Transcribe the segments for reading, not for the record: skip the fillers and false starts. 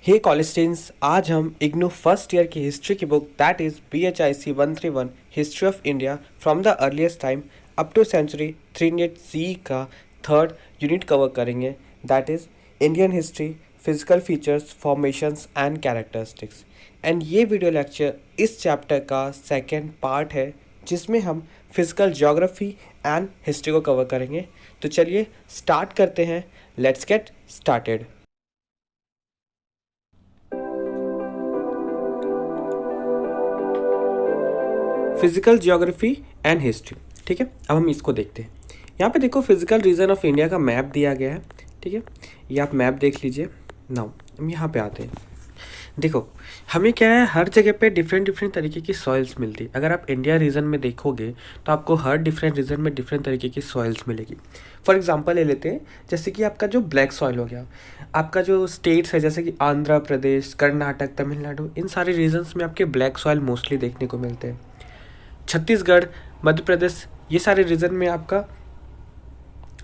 हे college students, आज हम IGNOU first year की हिस्ट्री की book that is BHIC 131 history of India from the earliest time up to century 300 CE का third unit cover करेंगे, that is Indian history, physical features, formations and characteristics. And ये video lecture इस chapter का second part है जिसमें हम physical geography and history को cover करेंगे। तो चलिए स्टार्ट करते हैं, let's get started. Physical geography and history, ठीक है। अब हम इसको देखते हैं। यहाँ पे देखो फिजिकल रीजन ऑफ इंडिया का मैप दिया गया है, ठीक है। ये आप मैप देख लीजिए। नाउ हम यहाँ पे आते हैं। देखो हमें क्या है, हर जगह पे डिफरेंट डिफरेंट तरीके की सॉइल्स मिलती है। अगर आप इंडिया रीजन में देखोगे तो आपको हर डिफरेंट रीजन में डिफरेंट तरीके की सॉइल्स मिलेगी। फॉर एग्जांपल ले लेते हैं, जैसे कि आपका जो ब्लैक सॉइल हो गया, आपका जो स्टेट्स है जैसे कि आंध्र प्रदेश, कर्नाटक, तमिलनाडु, इन सारे रीजन्स में आपके ब्लैक सॉइल मोस्टली देखने को मिलते हैं। छत्तीसगढ़, मध्य प्रदेश, ये सारे रीजन में आपका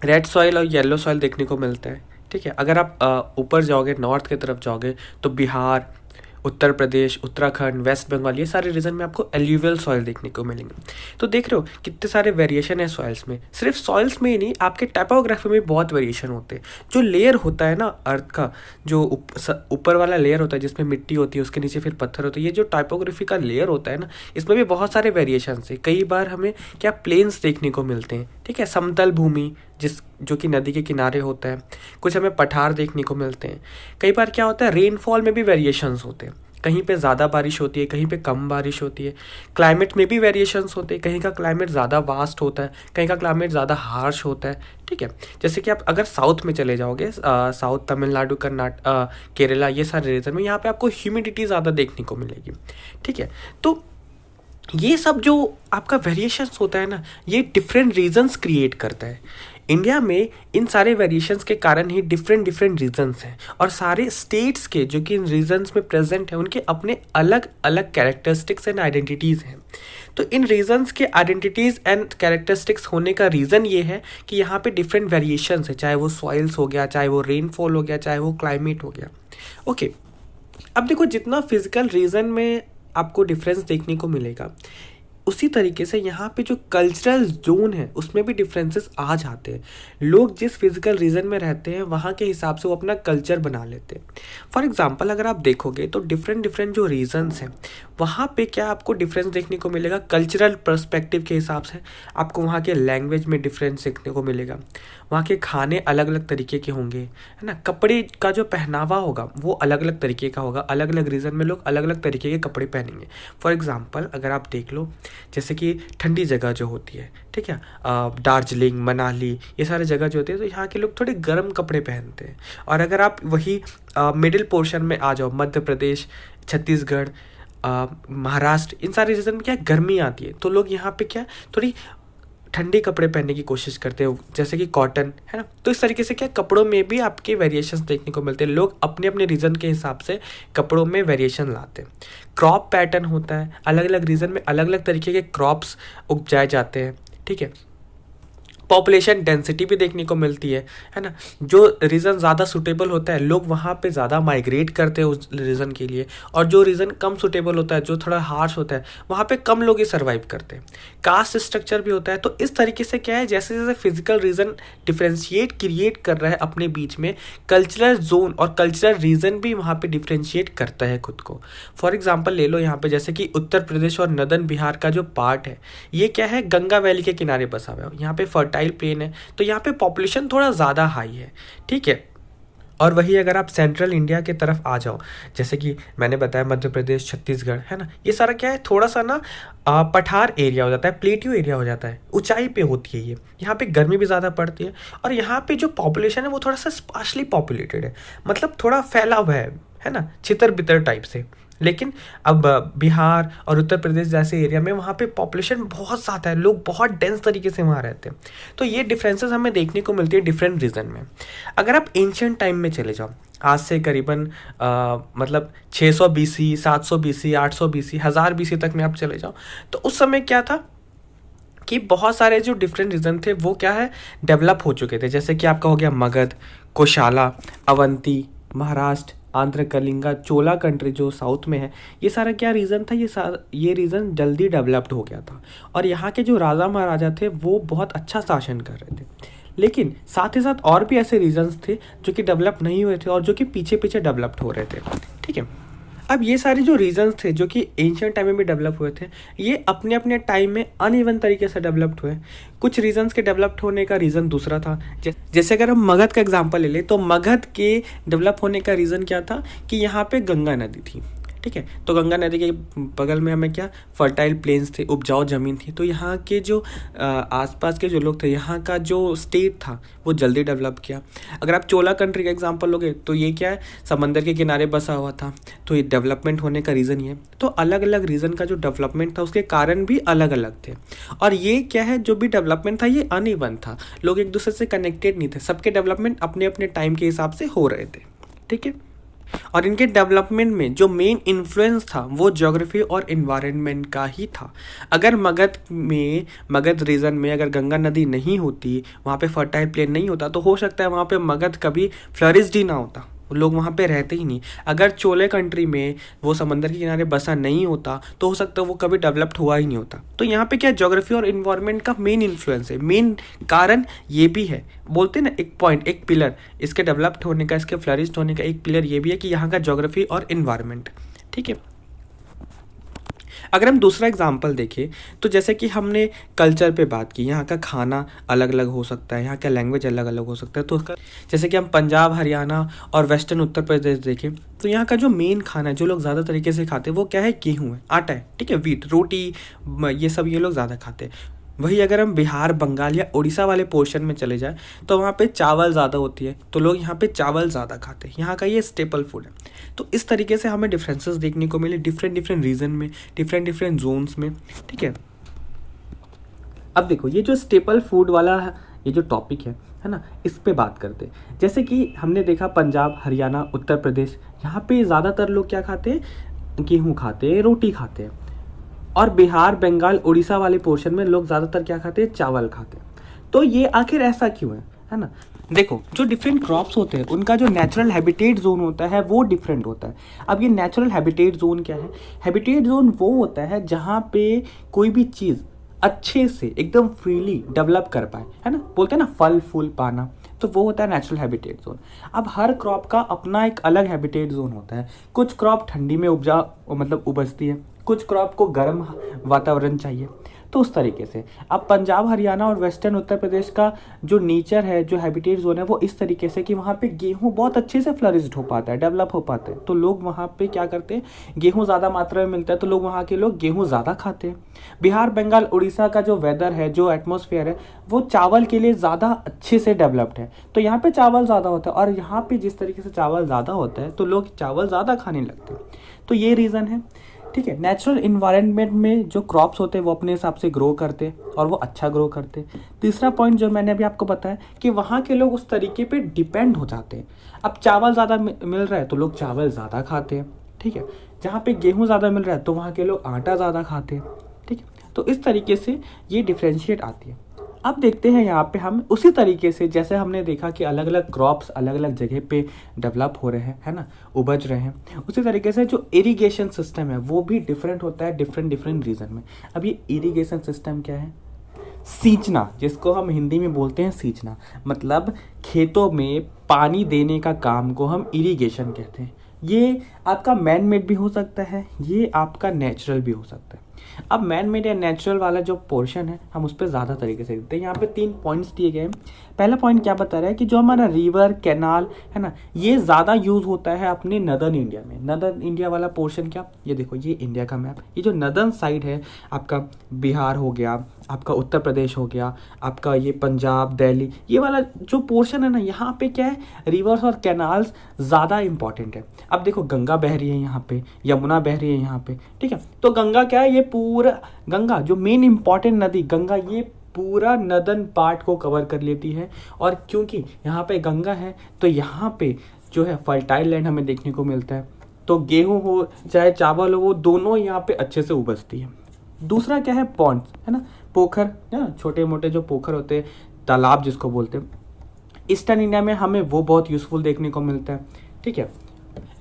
रेड सॉइल और येलो सॉइल देखने को मिलता है, ठीक है। अगर आप ऊपर जाओगे, नॉर्थ की तरफ जाओगे तो बिहार, उत्तर प्रदेश, उत्तराखंड, वेस्ट बंगाल, ये सारे रीजन में आपको एल्यूवियल सॉइल देखने को मिलेंगे। तो देख रहे हो कितने सारे वेरिएशन है सॉइल्स में। सिर्फ सॉइल्स में ही नहीं, आपके टाइपोग्राफी में बहुत वेरिएशन होते हैं। जो लेयर होता है ना अर्थ का, जो ऊपर वाला लेयर होता है जिसमें मिट्टी होती है, उसके नीचे फिर पत्थर होते हैं, ये जो टाइपोग्राफी का लेयर होता है ना, इसमें भी बहुत सारे वेरिएशन है। कई बार हमें क्या प्लेन्स देखने को मिलते हैं, ठीक है, समतल भूमि जो कि नदी के किनारे होता है। कुछ हमें पठार देखने को मिलते हैं। कई बार क्या होता है, रेनफॉल में भी वेरिएशंस होते हैं। कहीं पे ज़्यादा बारिश होती है, कहीं पे कम बारिश होती है। क्लाइमेट में भी वेरिएशंस होते हैं। कहीं का क्लाइमेट ज़्यादा वास्ट होता है, कहीं का क्लाइमेट ज़्यादा हार्श होता है, ठीक है। जैसे कि आप अगर साउथ में चले जाओगे, साउथ तमिलनाडु, कर्नाटक, केरला, ये सारे रीजन में यहाँ पे आपको ह्यूमिडिटी ज़्यादा देखने को मिलेगी, ठीक है। तो ये सब जो आपका वेरिएशंस होता है ना, ये डिफरेंट रीजन्स क्रिएट करता है। इंडिया में इन सारे वेरिएशंस के कारण ही डिफरेंट डिफरेंट रीजन्स हैं, और सारे स्टेट्स के जो कि इन रीजन्स में प्रेजेंट हैं उनके अपने अलग अलग कैरेक्टरिस्टिक्स एंड आइडेंटिटीज़ हैं। तो इन रीजन्स के आइडेंटिटीज़ एंड कैरेक्टरिस्टिक्स होने का रीज़न ये है कि यहाँ पे डिफरेंट वेरिएशंस है, चाहे वो सॉइल्स हो गया, चाहे वो रेनफॉल हो गया, चाहे वो क्लाइमेट हो गया। ओके, अब देखो जितना फिजिकल रीजन में आपको डिफरेंस देखने को मिलेगा, उसी तरीके से यहाँ पे जो कल्चरल जोन है उसमें भी डिफरेंसेस आ जाते हैं। लोग जिस फिजिकल रीजन में रहते हैं वहाँ के हिसाब से वो अपना कल्चर बना लेते हैं। फॉर एग्जांपल अगर आप देखोगे तो डिफरेंट डिफरेंट जो रीजन्स हैं वहाँ पे क्या आपको डिफरेंस देखने को मिलेगा। कल्चरल पर्सपेक्टिव के हिसाब से आपको वहाँ के लैंग्वेज में डिफरेंस देखने को मिलेगा। वहाँ के खाने अलग अलग तरीके के होंगे, है ना। कपड़े का जो पहनावा होगा वो अलग अलग तरीके का होगा। अलग अलग रीजन में लोग अलग अलग तरीके के कपड़े पहनेंगे। फॉर एग्जांपल अगर आप देख लो, जैसे कि ठंडी जगह जो होती है, ठीक है, दार्जिलिंग, मनाली, ये सारे जगह जो होती है तो यहाँ के लोग थोड़े गर्म कपड़े पहनते हैं। और अगर आप वही मिडिल पोर्शन में आ जाओ, मध्य प्रदेश, छत्तीसगढ़, महाराष्ट्र, इन सारे रीजन में क्या गर्मी आती है तो लोग यहाँ पे क्या थोड़ी ठंडे कपड़े पहनने की कोशिश करते हो, जैसे कि कॉटन, है ना। तो इस तरीके से क्या कपड़ों में भी आपके वेरिएशंस देखने को मिलते हैं। लोग अपने अपने रीजन के हिसाब से कपड़ों में वेरिएशन लाते हैं। क्रॉप पैटर्न होता है, अलग अलग रीजन में अलग अलग तरीके के क्रॉप्स उगाए जाते हैं, ठीक है। पॉपुलेशन डेंसिटी भी देखने को मिलती है ना। जो रीज़न ज़्यादा सूटेबल होता है लोग वहाँ पे ज़्यादा माइग्रेट करते हैं उस रीज़न के लिए, और जो रीज़न कम सूटेबल होता है, जो थोड़ा हार्श होता है, वहाँ पे कम लोग ही सर्वाइव करते हैं। कास्ट स्ट्रक्चर भी होता है। तो इस तरीके से क्या है, जैसे जैसे फिजिकल रीज़न डिफ्रेंशिएट क्रिएट कर रहा है अपने बीच में, कल्चरल जोन और कल्चरल रीजन भी वहाँ पे डिफ्रेंशिएट करता है खुद को। फॉर एग्जाम्पल ले लो यहाँ पे, जैसे कि उत्तर प्रदेश और नदन बिहार का जो पार्ट है ये क्या है, गंगा वैली के किनारे बसा हुआ है। यहाँ पे फर्टाइल प्लेन है तो यहाँ पे पॉपुलेशन थोड़ा ज़्यादा हाई है, ठीक है। और वही अगर आप सेंट्रल इंडिया के तरफ आ जाओ, जैसे कि मैंने बताया मध्य प्रदेश, छत्तीसगढ़, है ना, ये सारा क्या है, थोड़ा सा ना पठार एरिया हो जाता है, प्लेट्यू एरिया हो जाता है, ऊंचाई पे होती है ये। यहाँ पे गर्मी भी ज़्यादा पड़ती है, और यहाँ पे जो पॉपुलेशन है वो थोड़ा सा स्पार्सली पॉपुलेटेड है, मतलब थोड़ा फैला हुआ है ना, छितर बितर टाइप से। लेकिन अब बिहार और उत्तर प्रदेश जैसे एरिया में वहाँ पे पॉपुलेशन बहुत ज़्यादा है, लोग बहुत डेंस तरीके से वहाँ रहते हैं। तो ये डिफरेंसेस हमें देखने को मिलती है डिफरेंट रीजन में। अगर आप एंशियंट टाइम में चले जाओ, आज से करीबन मतलब 600 BC, 700 BC, 800 BC, 1000 BC तक में आप चले जाओ, तो उस समय क्या था कि बहुत सारे जो डिफरेंट रीजन थे वो क्या है, डेवलप हो चुके थे। जैसे कि आपका हो गया मगध, कोशाला, अवंती, महाराष्ट्र, आंध्र कलिंगा, चोला कंट्री जो साउथ में है, ये सारा क्या रीजन था, ये रीजन जल्दी डेवलप्ड हो गया था और यहाँ के जो राजा महाराजा थे वो बहुत अच्छा शासन कर रहे थे। लेकिन साथ ही साथ और भी ऐसे रीजन्स थे जो कि डेवलप नहीं हुए थे और जो कि पीछे पीछे डेवलप्ड हो रहे थे, ठीक है। अब ये सारे जो रीजन्स थे जो कि एंशियंट टाइम में भी डेवलप हुए थे, ये अपने अपने टाइम में अनइवन तरीके से डेवलप्ड हुए। कुछ रीजन्स के डेवलप्ड होने का रीज़न दूसरा था। जैसे अगर हम मगध का एग्जांपल ले लें तो मगध के डेवलप होने का रीज़न क्या था कि यहाँ पे गंगा नदी थी, ठीक है। तो गंगा नदी के बगल में हमें क्या फर्टाइल प्लेन्स थे, उपजाऊ ज़मीन थी, तो यहाँ के जो आसपास के जो लोग थे, यहाँ का जो स्टेट था वो जल्दी डेवलप किया। अगर आप चोला कंट्री का एग्जांपल लोगे तो ये क्या है, समंदर के किनारे बसा हुआ था, तो ये डेवलपमेंट होने का रीज़न ये है। तो अलग अलग रीज़न का जो डेवलपमेंट था उसके कारण भी अलग अलग थे। और ये क्या है, जो भी डेवलपमेंट था ये अनइवन था, लोग एक दूसरे से कनेक्टेड नहीं थे, सबके डेवलपमेंट अपने अपने टाइम के हिसाब से हो रहे थे, ठीक है। और इनके डेवलपमेंट में जो मेन इन्फ्लुएंस था वो ज्योग्राफी और इन्वायरमेंट का ही था। अगर मगध रीजन में अगर गंगा नदी नहीं होती, वहाँ पे फर्टाइल प्लेन नहीं होता, तो हो सकता है वहाँ पे मगध कभी फ्लरिश्ड ही ना होता, लोग वहाँ पे रहते ही नहीं। अगर चोले कंट्री में वो समंदर के किनारे बसा नहीं होता तो हो सकता है वो कभी डेवलप्ड हुआ ही नहीं होता। तो यहाँ पे क्या ज्योग्राफी और इन्वायरमेंट का मेन इन्फ्लुएंस है, मेन कारण ये भी है। बोलते हैं ना एक पॉइंट, एक पिलर इसके डेवलप्ड होने का, इसके फ्लरिश्ड होने का एक पिलर ये भी है कि यहाँ का ज्योग्राफी और इन्वायरमेंट, ठीक है। अगर हम दूसरा एग्जाम्पल देखें तो जैसे कि हमने कल्चर पे बात की, यहाँ का खाना अलग अलग हो सकता है, यहाँ का लैंग्वेज अलग अलग हो सकता है। तो जैसे कि हम पंजाब, हरियाणा और वेस्टर्न उत्तर प्रदेश देखें तो यहाँ का जो मेन खाना है जो लोग ज़्यादा तरीके से खाते हैं वो क्या है, गेहूँ है, आटा है, ठीक है, वीट, रोटी, ये सब ये लोग ज़्यादा खाते हैं। वही अगर हम बिहार, बंगाल या उड़ीसा वाले पोर्शन में चले जाए तो वहाँ पे चावल ज़्यादा होती है, तो लोग यहाँ पे चावल ज़्यादा खाते हैं, यहाँ का ये स्टेपल फूड है। तो इस तरीके से हमें डिफरेंसेस देखने को मिले डिफरेंट रीजन में, डिफरेंट जोन्स में, ठीक है। अब देखो ये जो स्टेपल फूड वाला ये जो टॉपिक है ना, इस पे बात करते हैं। जैसे कि हमने देखा पंजाब, हरियाणा, उत्तर प्रदेश, यहाँ पे ज़्यादातर लोग क्या खाते हैं, गेहूँ खाते हैं, रोटी खाते हैं। और बिहार, बंगाल, उड़ीसा वाले पोर्शन में लोग ज़्यादातर क्या खाते हैं, चावल खाते हैं। तो ये आखिर ऐसा क्यों है ना। देखो जो डिफरेंट क्रॉप्स होते हैं उनका जो नेचुरल हैबिटेट जोन होता है वो डिफरेंट होता है। अब ये नेचुरल हैबिटेट जोन क्या है, हैबिटेट जोन वो होता है जहाँ पे कोई भी चीज़ अच्छे से एकदम फ्रीली डेवलप कर पाए, है ना, बोलते हैं ना फल फूल पाना, तो वो होता है नेचुरल हैबिटेट जोन। अब हर क्रॉप का अपना एक अलग हैबिटेट जोन होता है। कुछ क्रॉप ठंडी में उपजती है, कुछ क्रॉप को गर्म वातावरण चाहिए, तो उस तरीके से। अब पंजाब, हरियाणा और वेस्टर्न उत्तर प्रदेश का जो नेचर है, जो हैबिटेट जोन है, वो इस तरीके से कि वहाँ पे गेहूँ बहुत अच्छे से फ्लरिश्ड हो पाता है, डेवलप हो पाता है, तो लोग वहाँ पे क्या करते हैं, गेहूँ ज़्यादा मात्रा में मिलता है तो लोग वहाँ के लोग गेहूँ ज़्यादा खाते हैं। बिहार, बंगाल, उड़ीसा का जो वेदर है, जो एटमॉस्फेयर है, वो चावल के लिए ज़्यादा अच्छे से डेवलप्ड है, तो यहाँ पे चावल ज़्यादा होता है। और यहाँ पे जिस तरीके से चावल ज़्यादा होता है तो लोग चावल ज़्यादा खाने लगते हैं, तो ये रीज़न है, ठीक है। नेचुरल इन्वायरमेंट में जो क्रॉप्स होते हैं वो अपने हिसाब से ग्रो करते हैं और वो अच्छा ग्रो करते हैं। तीसरा पॉइंट जो मैंने अभी आपको बताया कि वहाँ के लोग उस तरीके पे डिपेंड हो जाते हैं। अब चावल ज़्यादा मिल रहा है तो लोग चावल ज़्यादा खाते हैं, ठीक है। जहाँ पे गेहूँ ज़्यादा मिल रहा है तो वहाँ के लोग आटा ज़्यादा खाते हैं, ठीक है। तो इस तरीके से ये डिफ्रेंशिएट आती है। अब देखते हैं यहाँ पे हम उसी तरीके से जैसे हमने देखा कि अलग अलग क्रॉप्स अलग अलग जगह पे डेवलप हो रहे हैं, है ना, उपज रहे हैं, उसी तरीके से जो इरिगेशन सिस्टम है वो भी डिफरेंट होता है डिफरेंट रीजन में। अब ये इरिगेशन सिस्टम क्या है, सींचना, जिसको हम हिंदी में बोलते हैं सींचना, मतलब खेतों में पानी देने का काम को हम इरिगेशन कहते हैं। ये आपका मैन मेड भी हो सकता है, ये आपका नेचुरल भी हो सकता है। अब मैन मेड या नेचुरल वाला जो पोर्शन है हम उस पर ज़्यादा तरीके से देखते हैं। यहाँ पे 3 पॉइंट्स दिए गए हैं। पहला पॉइंट क्या बता रहा है कि जो हमारा रिवर, कैनाल है ना, ये ज़्यादा यूज़ होता है अपने नदर्न इंडिया में। नदर्न इंडिया वाला पोर्शन क्या, ये देखो ये इंडिया का मैप, ये जो नदर्न साइड है आपका बिहार हो गया, आपका उत्तर प्रदेश हो गया, आपका ये पंजाब, दिल्ली, ये वाला जो पोर्शन है ना, यहाँ पे क्या है, रिवर्स और कैनाल्स ज़्यादा इंपॉर्टेंट है। अब देखो गंगा बह रही है यहाँ पे, यमुना बह रही है यहाँ पे, ठीक है। तो गंगा क्या है, ये पूरा गंगा जो मेन इंपॉर्टेंट नदी गंगा, ये पूरा नदर्न पार्ट को कवर कर लेती है। और क्योंकि यहाँ पे गंगा है तो यहाँ पे जो है फर्टाइल लैंड हमें देखने को मिलता है, तो गेहूँ हो चाहे चावल हो, वो दोनों यहाँ पे अच्छे से उपजती है। दूसरा क्या है, पॉन्ड्स, है ना, पोखर, है ना, छोटे मोटे जो पोखर होते हैं, तालाब जिसको बोलते हैं, ईस्टर्न इंडिया में हमें वो बहुत यूज़फुल देखने को मिलता है, ठीक है।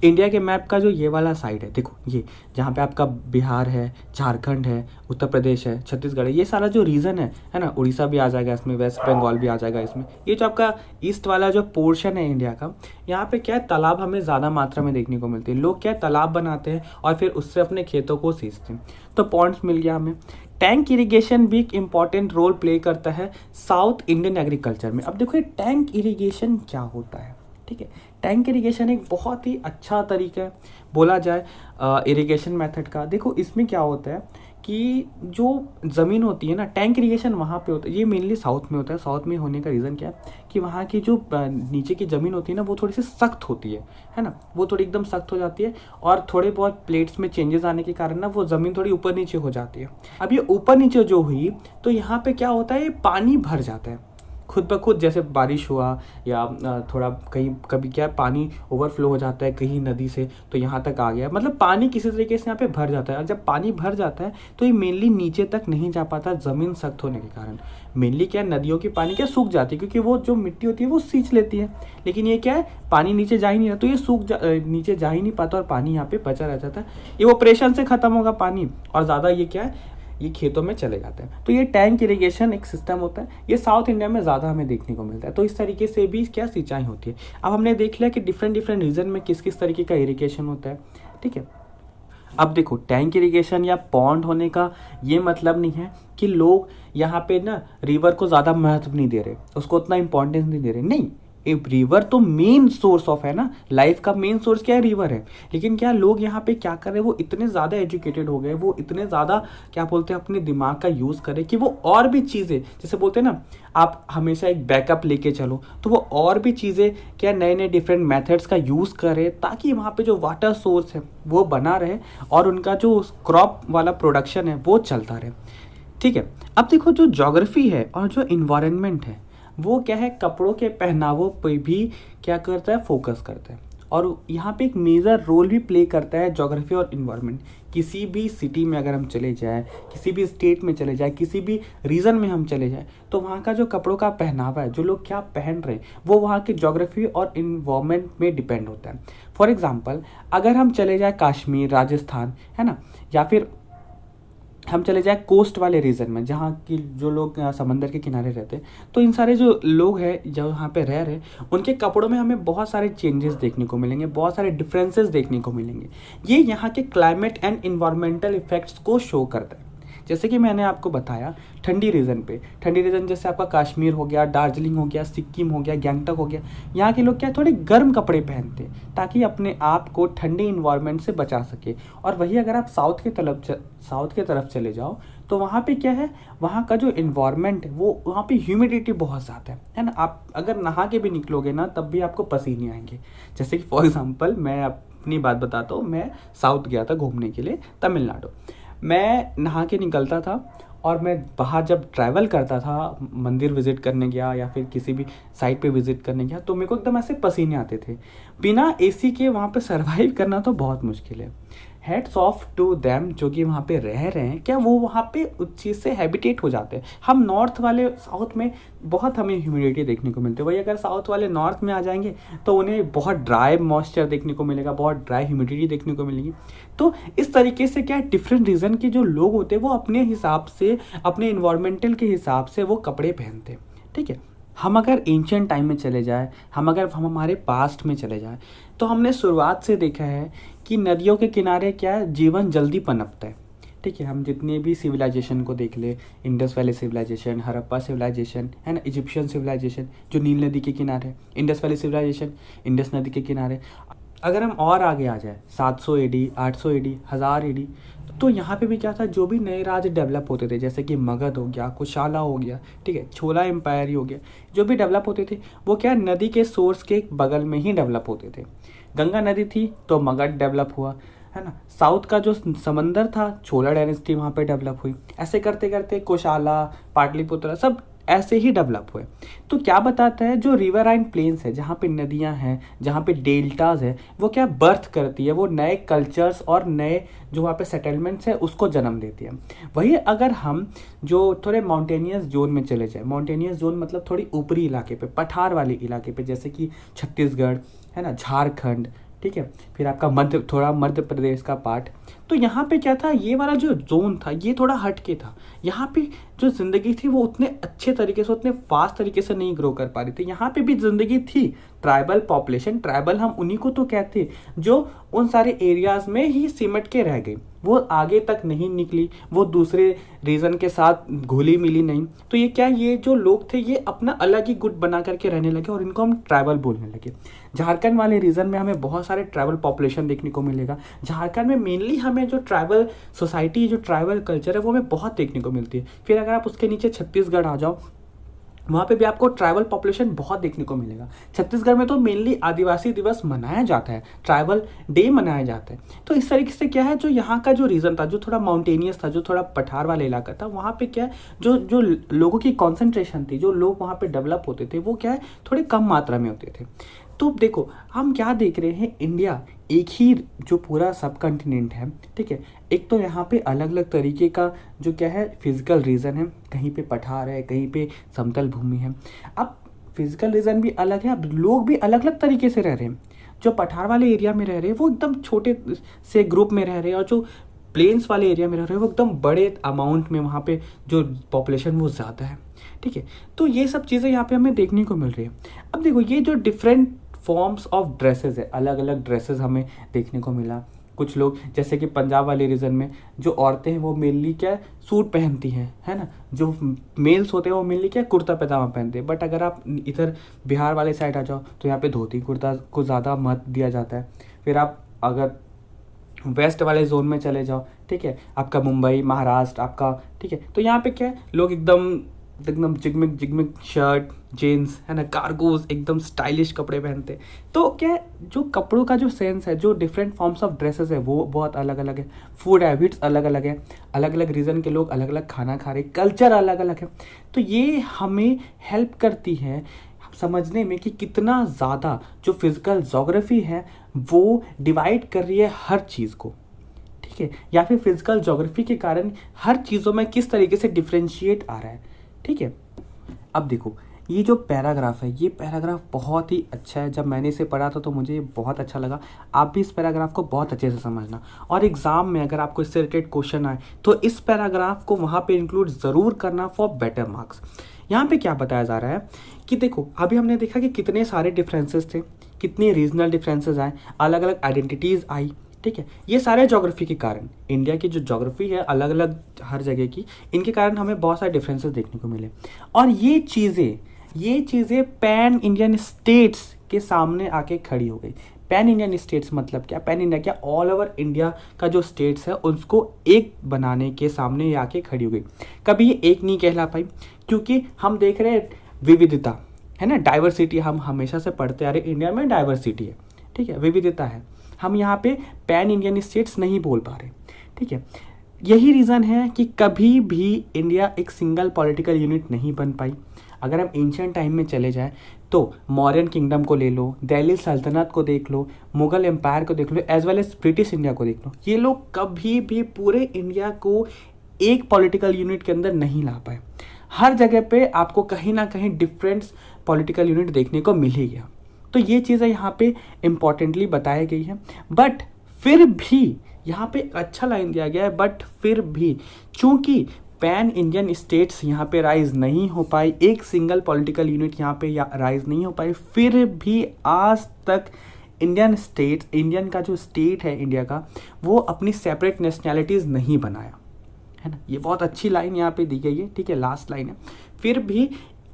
इंडिया के मैप का जो ये वाला साइड है, देखो ये जहाँ पे आपका बिहार है, झारखंड है, उत्तर प्रदेश है, छत्तीसगढ़ है, ये सारा जो रीजन है ना, उड़ीसा भी आ जाएगा इसमें, वेस्ट बंगाल भी आ जाएगा इसमें। ये जो आपका ईस्ट वाला जो पोर्शन है इंडिया का, यहाँ पे क्या है, तालाब हमें ज़्यादा मात्रा में देखने को मिलते हैं। लोग क्या है, तालाब बनाते हैं और फिर उससे अपने खेतों को सींचते हैं। तो पॉन्ड्स मिल गया हमें। टैंक इरिगेशन भी एक इंपॉर्टेंट रोल प्ले करता है साउथ इंडियन एग्रीकल्चर में। अब देखो ये टैंक इरिगेशन क्या होता है, ठीक है। टैंक इरिगेशन एक बहुत ही अच्छा तरीका है बोला जाए इरिगेशन मेथड का। देखो इसमें क्या होता है कि जो ज़मीन होती है ना, टैंक इरिगेशन वहाँ पे होता है, ये मेनली साउथ में होता है। साउथ में होने का रीज़न क्या है कि वहाँ की जो नीचे की ज़मीन होती है ना, वो थोड़ी सी सख्त होती है ना, वो थोड़ी एकदम सख्त हो जाती है और थोड़े बहुत प्लेट्स में चेंजेस आने के कारण ना वो ज़मीन थोड़ी ऊपर नीचे हो जाती है। अब ये ऊपर नीचे जो हुई तो यहाँ पे क्या होता है, ये पानी भर जाता है खुद ब खुद, जैसे बारिश हुआ या थोड़ा कहीं कभी क्या पानी ओवरफ्लो हो जाता है कहीं नदी से, तो यहाँ तक आ गया, मतलब पानी किसी तरीके से यहाँ पे भर जाता है। और जब पानी भर जाता है तो ये मेनली नीचे तक नहीं जा पाता ज़मीन सख्त होने के कारण। मेनली क्या नदियों की पानी क्या सूख जाती है, क्योंकि वो जो मिट्टी होती है वो सींच लेती है, लेकिन ये क्या है, पानी नीचे जा ही नहीं रहा, तो ये नीचे जा ही नहीं पाता और पानी यहाँ पे बचा रह जाता है। ये ऑपरेशन से ख़त्म होगा पानी और ज़्यादा ये क्या है, ये खेतों में चले जाते हैं। तो ये टैंक इरिगेशन एक सिस्टम होता है, ये साउथ इंडिया में ज़्यादा हमें देखने को मिलता है। तो इस तरीके से भी क्या सिंचाई होती है। अब हमने देख लिया कि डिफरेंट रीजन में किस किस तरीके का इरिगेशन होता है, ठीक है। अब देखो टैंक इरिगेशन या पॉन्ड होने का ये मतलब नहीं है कि लोग यहाँ पे ना रिवर को ज़्यादा महत्व नहीं दे रहे, उसको उतना इंपॉर्टेंस नहीं दे रहे, नहीं। रिवर तो मेन सोर्स ऑफ है ना, लाइफ का मेन सोर्स क्या है, रिवर है। लेकिन क्या लोग यहाँ पे क्या कर रहे हैं, वो इतने ज़्यादा एजुकेटेड हो गए, वो इतने ज़्यादा क्या बोलते हैं अपने दिमाग का यूज़ करें कि वो और भी चीज़ें, जैसे बोलते हैं ना आप हमेशा एक बैकअप लेके चलो, तो वो और भी चीज़ें क्या नए नए डिफरेंट मेथड्स का यूज़ करें ताकि वहाँ पे जो वाटर सोर्स है वो बना रहे और उनका जो क्रॉप वाला प्रोडक्शन है वो चलता रहे, ठीक है। अब देखो जो ज्योग्राफी है और जो इन्वायरमेंट है वो क्या है, कपड़ों के पहनावों पे भी क्या करता है, फोकस करता है। और यहाँ पे एक मेजर रोल भी प्ले करता है ज्योग्राफी और इन्वायरमेंट। किसी भी सिटी में अगर हम चले जाएं, किसी भी स्टेट में चले जाएं, किसी भी रीजन में हम चले जाएं, तो वहाँ का जो कपड़ों का पहनावा है, जो लोग क्या पहन रहे हैं, वो वहाँ के ज्योग्राफी और इन्वायरमेंट में डिपेंड होता है। फॉर एग्जाम्पल अगर हम चले जाए कश्मीर, राजस्थान, है ना, या फिर हम चले जाए कोस्ट वाले रीजन में जहाँ की जो लोग समंदर के किनारे रहते हैं, तो इन सारे जो लोग हैं जो यहाँ पे रह रहे हैं, उनके कपड़ों में हमें बहुत सारे चेंजेस देखने को मिलेंगे, बहुत सारे डिफरेंसेस देखने को मिलेंगे। ये यहाँ के क्लाइमेट एंड इन्वायरमेंटल इफेक्ट्स को शो करता है। जैसे कि मैंने आपको बताया ठंडी रीजन जैसे आपका कश्मीर हो गया, दार्जिलिंग हो गया, सिक्किम हो गया, गैंगटॉक हो गया, यहाँ के लोग क्या थोड़े गर्म कपड़े पहनते हैं ताकि अपने आप को ठंडे इन्वायरमेंट से बचा सके। और वही अगर आप साउथ के तरफ चले जाओ तो वहाँ पे क्या है, वहाँ का जो इन्वायरमेंट है वो वहाँ पे ह्यूमिडिटी बहुत ज़्यादा है ना। आप अगर नहा के भी निकलोगे ना तब भी आपको पसीने आएंगे। जैसे कि फॉर एग्जाम्पल मैं अपनी बात बताता हूँ, मैं साउथ गया था घूमने के लिए, तमिलनाडु। मैं नहा के निकलता था और मैं बाहर जब ट्रैवल करता था, मंदिर विजिट करने गया या फिर किसी भी साइट पे विजिट करने गया, तो मेरे को एकदम ऐसे पसीने आते थे। बिना एसी के वहाँ पे सरवाइव करना तो बहुत मुश्किल है। हेड्स ऑफ टू देम जो कि वहाँ पे रह रहे हैं, क्या वो वहाँ पे उस चीज़ से हैबिटेट हो जाते हैं। हम नॉर्थ वाले साउथ में बहुत हमें ह्यूमिडिटी देखने को मिलती है, वही अगर साउथ वाले नॉर्थ में आ जाएंगे तो उन्हें बहुत ड्राई मॉइस्चर देखने को मिलेगा, बहुत ड्राई ह्यूमिडिटी देखने को मिलेगी। तो इस तरीके से क्या डिफरेंट रीजन के जो लोग होते हैं वो अपने हिसाब से, अपने इन्वायरमेंटल के हिसाब से वो कपड़े पहनते हैं, ठीक है। हम अगर एंशियंट टाइम में चले जाए, हम हमारे पास्ट में चले जाए, तो हमने शुरुआत से देखा है कि नदियों के किनारे क्या है, जीवन जल्दी पनपता है, ठीक है। हम जितने भी सिविलाइजेशन को देख ले, Indus valley civilization, Harappa civilization, है ना, इजिप्शियन सिविलाइजेशन जो नील नदी के किनारे, इंडस वैली सिविलाइजेशन इंडस नदी के किनारे। अगर हम और आगे आ जाए 700 एडी, 800 एडी, 1000 एडी, तो यहाँ पे भी क्या था, जो भी नए राज्य डेवलप होते थे, जैसे कि मगध हो गया, कुशाला हो गया, ठीक है, छोला एम्पायर ही हो गया, जो भी डेवलप होते थे वो क्या नदी के सोर्स के बगल में ही डेवलप होते थे। गंगा नदी थी तो मगध डेवलप हुआ, है ना। साउथ का जो समंदर था, छोला डायनेस्टी वहाँ पे डेवलप हुई। ऐसे करते करते कुशाला, पाटलिपुत्र सब ऐसे ही डेवलप हुए। तो क्या बताता है, जो रिवराइन प्लेन्स है, जहाँ पे नदियाँ हैं, जहाँ पे डेल्टाज है, वो क्या बर्थ करती है, वो नए कल्चर्स और नए जो वहाँ पे सेटलमेंट्स है उसको जन्म देती है। वही अगर हम जो थोड़े माउंटेनियस जोन में चले जाए, माउंटेनियस जोन मतलब थोड़ी ऊपरी इलाके पे, पठार वाले इलाके पे, जैसे कि छत्तीसगढ़, है ना, झारखंड, ठीक है। फिर आपका मध्य प्रदेश का पार्ट। तो यहाँ पे क्या था, ये वाला जो जोन था ये थोड़ा हट के था। यहाँ पे जो ज़िंदगी थी वो उतने अच्छे तरीके से, उतने फास्ट तरीके से नहीं ग्रो कर पा रही थी। यहाँ पे भी ज़िंदगी थी, ट्राइबल पॉपुलेशन, ट्राइबल हम उन्हीं को तो कहते जो उन सारे एरियाज़ में ही सिमट के रह गई, वो आगे तक नहीं निकली, वो दूसरे रीजन के साथ घुली मिली नहीं। तो ये क्या, ये जो लोग थे ये अपना अलग ही गुट बना करके रहने लगे और इनको हम ट्राइबल बोलने लगे। झारखंड वाले रीजन में हमें बहुत सारे ट्राइबल पॉपुलेशन देखने को मिलेगा। झारखंड में मेनली हमें जो ट्राइबल सोसाइटी, जो ट्राइबल कल्चर है वो हमें बहुत देखने को मिलती है। फिर अगर आप उसके नीचे छत्तीसगढ़ आ जाओ, वहाँ पे भी आपको ट्राइबल पॉपुलेशन बहुत देखने को मिलेगा। छत्तीसगढ़ में तो मेनली आदिवासी दिवस मनाया जाता है, ट्राइबल डे मनाया जाता है। तो इस तरीके से क्या है, जो यहाँ का जो रीजन था, जो थोड़ा माउंटेनियस था, जो थोड़ा पठार वाला इलाका था, वहाँ पे क्या है, जो लोगों की कॉन्सेंट्रेशन थी, जो लोग वहाँ पे डेवलप होते थे, वो क्या है थोड़े कम मात्रा में होते थे। तो देखो हम क्या देख रहे हैं, इंडिया एक ही जो पूरा सब कॉन्टिनेंट है, ठीक है, एक तो यहाँ पे अलग अलग तरीके का जो क्या है फिजिकल रीजन है, कहीं पे पठार है, कहीं पे समतल भूमि है। अब फिजिकल रीजन भी अलग है, अब लोग भी अलग अलग तरीके से रह रहे हैं। जो पठार वाले एरिया में रह रहे हैं वो एकदम छोटे से ग्रुप में रह रहे हैं, और जो प्लेन्स वाले एरिया में रह रहे हैं वो एकदम बड़े अमाउंट में, वहाँ पे जो पॉपुलेशन वो ज़्यादा है, ठीक है। तो ये सब चीज़ें यहाँ पे हमें देखने को मिल रही है। अब देखो ये जो डिफरेंट फॉर्म्स ऑफ ड्रेसेस है, अलग अलग ड्रेसेस हमें देखने को मिला। कुछ लोग जैसे कि पंजाब वाले रीजन में जो औरतें हैं वो मेनली क्या सूट पहनती हैं, है ना। जो मेल्स होते हैं वो मेनली क्या कुर्ता पैजामा पहनते हैं। बट अगर आप इधर बिहार वाले साइड आ जाओ तो यहाँ पे धोती कुर्ता को ज़्यादा महत्व दिया जाता है। फिर आप अगर वेस्ट वाले जोन में चले जाओ, ठीक है, आपका मुंबई, महाराष्ट्र आपका, ठीक है, तो यहाँ पे क्या है लोग एकदम जिगमिग जिगमिग शर्ट, जीन्स, है ना, कार्गोज, एकदम स्टाइलिश कपड़े पहनते। तो क्या है, जो कपड़ों का जो सेंस है, जो डिफरेंट फॉर्म्स ऑफ ड्रेसेस है वो बहुत अलग अलग है। फूड हैबिट्स अलग अलग है, अलग अलग रीजन के लोग अलग अलग खाना खा रहे, कल्चर अलग अलग है। तो ये हमें हेल्प करती है समझने में कि कितना ज़्यादा जो फिजिकल ज्योग्राफी है वो डिवाइड कर रही है हर चीज़ को, ठीक है, या फिर फिजिकल ज्योग्राफी के कारण हर चीज़ों में किस तरीके से डिफ्रेंशिएट आ रहा है, ठीक है। अब देखो ये जो पैराग्राफ है, ये पैराग्राफ बहुत ही अच्छा है। जब मैंने इसे पढ़ा था तो मुझे ये बहुत अच्छा लगा। आप भी इस पैराग्राफ को बहुत अच्छे से समझना, और एग्जाम में अगर आपको इससे रिलेटेड क्वेश्चन आए तो इस पैराग्राफ को वहाँ पे इंक्लूड ज़रूर करना फॉर बेटर मार्क्स। यहाँ पे क्या बताया जा रहा है कि देखो अभी हमने देखा कि कितने सारे डिफरेंसेस थे, कितने रीजनल डिफरेंसेस आए, अलग अलग आइडेंटिटीज़ आई, ठीक है। ये सारे ज्योग्राफी के कारण, इंडिया की जो ज्योग्राफी है अलग अलग हर जगह की, इनके कारण हमें बहुत सारे डिफरेंसेस देखने को मिले। और ये चीज़ें पैन इंडियन स्टेट्स के सामने आके खड़ी हो गई। पैन इंडियन स्टेट्स मतलब क्या, पैन इंडिया क्या, ऑल ओवर इंडिया का जो स्टेट्स है उसको एक बनाने के सामने ये आके खड़ी हो गई। कभी ये एक नहीं कहला पाई, क्योंकि हम देख रहे हैं विविधता, है ना, डाइवर्सिटी। हम हमेशा से पढ़ते आ रहे इंडिया में डाइवर्सिटी है, ठीक है, विविधता है। हम यहाँ पे पैन इंडियन स्टेट्स नहीं बोल पा रहे, ठीक है। यही रीज़न है कि कभी भी इंडिया एक सिंगल पॉलिटिकल यूनिट नहीं बन पाई। अगर हम एंशिएंट टाइम में चले जाएं तो मौर्यन किंगडम को ले लो, दिल्ली सल्तनत को देख लो, मुगल एम्पायर को देख लो, as well as British India को देख लो, ये लोग कभी भी पूरे इंडिया को एक पॉलिटिकल यूनिट के अंदर नहीं ला पाए। हर जगह पे आपको कहीं ना कहीं डिफरेंट पॉलिटिकल यूनिट देखने को मिल ही गया। तो ये चीज़ें यहाँ पे इम्पॉर्टेंटली बताई गई है। बट फिर भी यहाँ पे अच्छा लाइन दिया गया है, बट फिर भी चूंकि पैन इंडियन स्टेट्स यहाँ पे राइज नहीं हो पाई, एक सिंगल पॉलिटिकल यूनिट यहाँ पे राइज नहीं हो पाई, फिर भी आज तक इंडियन का जो स्टेट है इंडिया का, वो अपनी सेपरेट नेशनैलिटीज़ नहीं बनाया, है ना। ये बहुत अच्छी लाइन यहाँ पे दी गई है, ठीक है, लास्ट लाइन है। फिर भी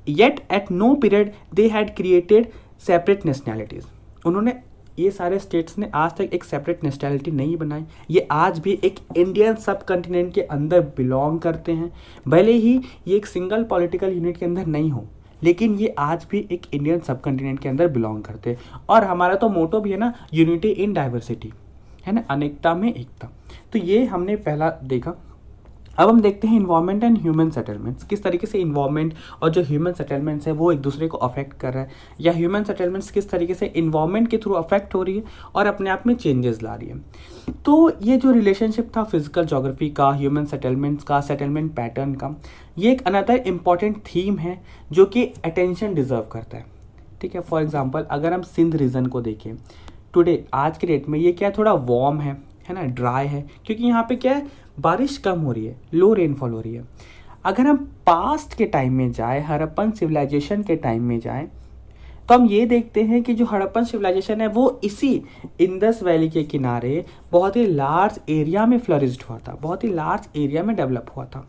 yet at no period they had created separate nationalities. उन्होंने, ये सारे स्टेट्स ने आज तक एक सेपरेट नेशनैलिटी नहीं बनाई। ये आज भी एक इंडियन सब कॉन्टिनेंट के अंदर बिलोंग करते हैं, भले ही ये एक सिंगल पॉलिटिकल यूनिट के अंदर नहीं हो, लेकिन ये आज भी एक इंडियन सब कॉन्टिनेंट के अंदर बिलोंग करते हैं। और हमारा तो मोटो भी है ना, यूनिटी इन डाइवर्सिटी, है ना, अनेकता में एकता। तो ये हमने पहला देखा। अब हम देखते हैं इन्वायरमेंट एंड ह्यूमन सेटलमेंट्स, किस तरीके से इन्वायरमेंट और जो ह्यूमन सेटलमेंट्स है वो एक दूसरे को अफेक्ट कर रहा है, या ह्यूमन सेटलमेंट्स किस तरीके से इन्वायरमेंट के थ्रू अफेक्ट हो रही है और अपने आप में चेंजेस ला रही है। तो ये जो रिलेशनशिप था फिजिकल ज्योग्राफी का, ह्यूमन सेटलमेंट्स का, सेटलमेंट पैटर्न का, ये एक अनदर इम्पॉर्टेंट थीम है जो कि अटेंशन डिजर्व करता है, ठीक है। फॉर एग्जाम्पल अगर हम सिंध रीजन को देखें, टुडे आज के डेट में ये क्या है, थोड़ा वार्म है ना, ड्राई है, क्योंकि यहाँ पे क्या है, बारिश कम हो रही है, लो रेनफॉल हो रही है। अगर हम पास्ट के टाइम में जाए, हड़प्पन सिविलाइजेशन के टाइम में जाए, तो हम ये देखते हैं कि जो हड़प्पन सिविलाइजेशन है वो इसी इंडस वैली के किनारे बहुत ही लार्ज एरिया में फ्लरिश्ड हुआ था, बहुत ही लार्ज एरिया में डेवलप हुआ था।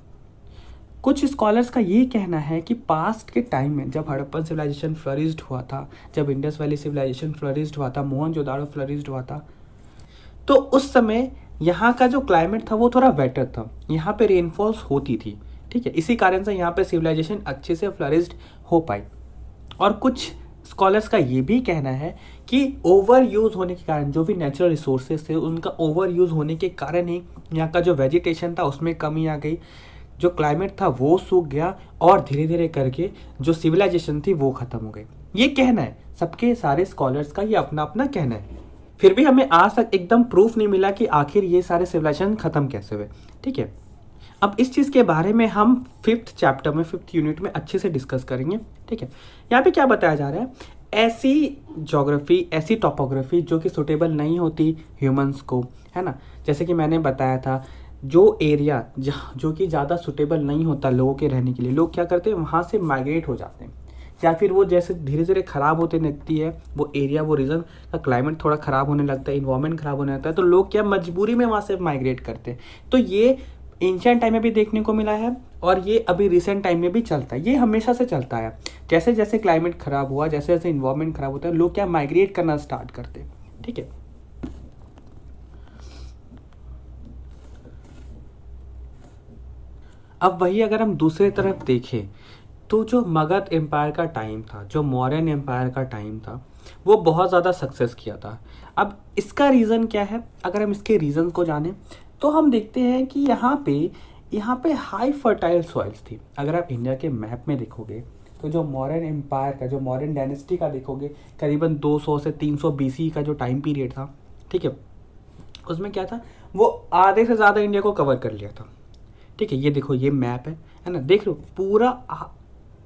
कुछ स्कॉलर्स का ये कहना है कि पास्ट के टाइम में जब हड़प्पन सिविलाइजेशन फ्लरिश्ड हुआ था, जब इंडस वैली सिविलाइजेशन फ्लरिश्ड हुआ था, मोहनजोदाड़ो फ्लरिश्ड हुआ था, तो उस समय यहाँ का जो क्लाइमेट था वो थोड़ा वेटर था, यहाँ पे रेनफॉल्स होती थी, ठीक है। इसी कारण से यहाँ पे सिविलाइजेशन अच्छे से फ्लरिश्ड हो पाई। और कुछ स्कॉलर्स का ये भी कहना है कि ओवर यूज़ होने के कारण, जो भी नेचुरल रिसोर्सेज थे उनका ओवर यूज़ होने के कारण ही यहाँ का जो वेजिटेशन था उसमें कमी आ गई, जो क्लाइमेट था वो सूख गया, और धीरे धीरे करके जो सिविलाइजेशन थी वो ख़त्म हो गई। ये कहना है सबके सारे स्कॉलर्स का, ये अपना अपना कहना है। फिर भी हमें आज तक एकदम प्रूफ नहीं मिला कि आखिर ये सारे सिविलाइजेशन ख़त्म कैसे हुए, ठीक है। अब इस चीज़ के बारे में हम 5th चैप्टर में 5th यूनिट में अच्छे से डिस्कस करेंगे, ठीक है। यहाँ पे क्या बताया जा रहा है, ऐसी ज्योग्राफी, ऐसी टोपोग्राफी जो कि सुटेबल नहीं होती ह्यूमंस को, है ना। जैसे कि मैंने बताया था, जो एरिया जो कि ज़्यादा सुटेबल नहीं होता लोगों के रहने के लिए, लोग क्या करते हैं, वहाँ से माइग्रेट हो जाते हैं, या फिर वो जैसे धीरे धीरे ख़राब होते लगती है वो एरिया, वो रीजन का क्लाइमेट थोड़ा ख़राब होने लगता है, इन्वायरमेंट ख़राब होने लगता है, तो लोग क्या मजबूरी में वहाँ से माइग्रेट करते हैं। तो ये एंशिएंट टाइम में भी देखने को मिला है, और ये अभी रिसेंट टाइम में भी चलता है, ये हमेशा से चलता है। जैसे जैसे क्लाइमेट ख़राब हुआ, जैसे जैसे इन्वायरमेंट ख़राब होता है, लोग क्या माइग्रेट करना स्टार्ट करते हैं, ठीक है। अब वही अगर हम दूसरे तरफ देखें, तो जो मगध एम्पायर का टाइम था, जो मौर्यन एम्पायर का टाइम था, वो बहुत ज़्यादा सक्सेस किया था। अब इसका रीज़न क्या है, अगर हम इसके रीज़न को जानें तो हम देखते हैं कि यहाँ पे हाई फर्टाइल सॉइल्स थी। अगर आप इंडिया के मैप में देखोगे तो जो मौर्यन एम्पायर का, जो मौर्यन डायनेस्टी का देखोगे, करीबन 200 से 300 BC का जो टाइम पीरियड था, ठीक है, उसमें क्या था, वो आधे से ज़्यादा इंडिया को कवर कर लिया था, ठीक है। ये देखो, ये मैप है ना, देख लो पूरा